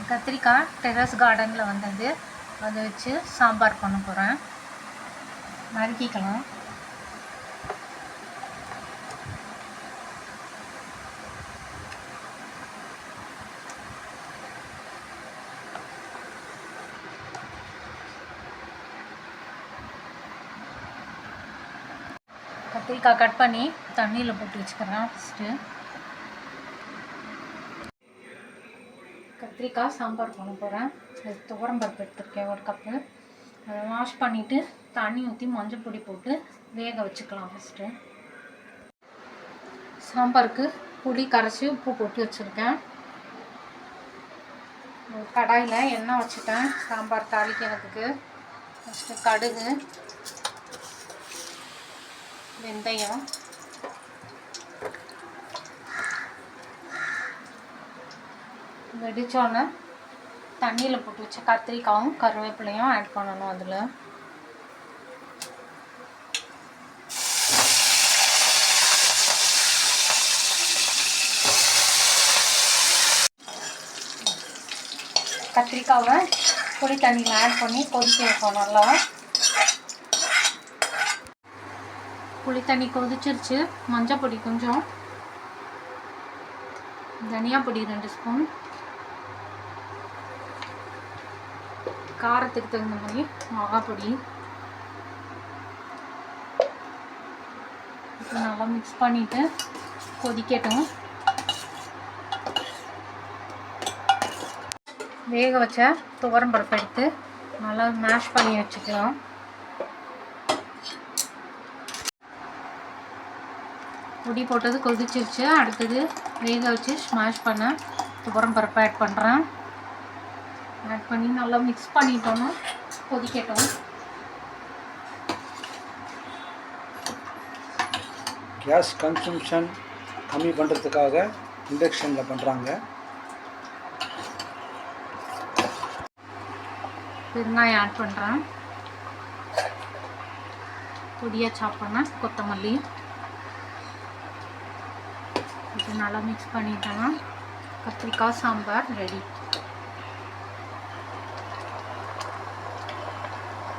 கத்திரிக்காய் டெரஸ் கார்டனில் வந்தது, அதை வச்சு சாம்பார் பண்ண போகிறேன். நறுக்கிக்கலாம். கத்திரிக்காய் கட் பண்ணி தண்ணியில் போட்டு வச்சுக்கிறேன். ஃபஸ்ட்டு கத்திரிக்காய் சாம்பார் பண்ண போகிறேன். அது துவரம்பருப்பு எடுத்துருக்கேன் 1 கப்பு. அதை வாஷ் பண்ணிவிட்டு தண்ணி ஊற்றி மஞ்சள் பொடி போட்டு வேக வச்சுக்கலாம். ஃபஸ்ட்டு சாம்பாருக்கு புளி கரைச்சி உப்பு போட்டு வச்சுருக்கேன். கடாயில் எண்ணெய் வச்சுட்டேன் சாம்பார் தாளிக்கிறதுக்கு. ஃபஸ்ட்டு கடுகு, வெந்தயம், வெடிச்சோன்னே தண்ணியில் போட்டு வச்ச கத்திரிக்காயும் கருவேப்பிலையும் ஆட் பண்ணணும். அதில் கத்திரிக்காவை புளி தண்ணியில் ஆட் பண்ணி கொதிக்க வைப்போம். நல்லா புளி தண்ணி கொதிச்சிருச்சு. மஞ்சள் பொடி கொஞ்சம், தனியா பொடி 2 ஸ்பூன், காரத்துக்கு தகுந்த மாதிரி மிளகா பொடி. நல்லா மிக்ஸ் பண்ணிவிட்டு கொதிக்கட்டும். வேக வச்ச துவரம்பருப்பு எடுத்து நல்லா மேஷ் பண்ணி வச்சுக்கலாம். பொடி போட்டது கொதிச்சிருச்சு. அடுத்தது வேக வச்சு ஸ்மாஷ் பண்ண துவரம்பருப்பு ஆட் பண்ணுறேன். ஆட் பண்ணி நல்லா மிக்ஸ் பண்ணிட்டோன்னா கொதிக்கட்டும். கேஸ் கன்சம்ஷன் கம்மி பண்ணுறதுக்காக இண்டக்ஷனில் பண்ணுறாங்க. வெங்காயம் ஆட் பண்ணுறேன். பொடியாக சாப் பண்ண கொத்தமல்லி. இது நல்லா மிக்ஸ் பண்ணிட்டோன்னா கத்திரிக்காய் சாம்பார் ரெடி.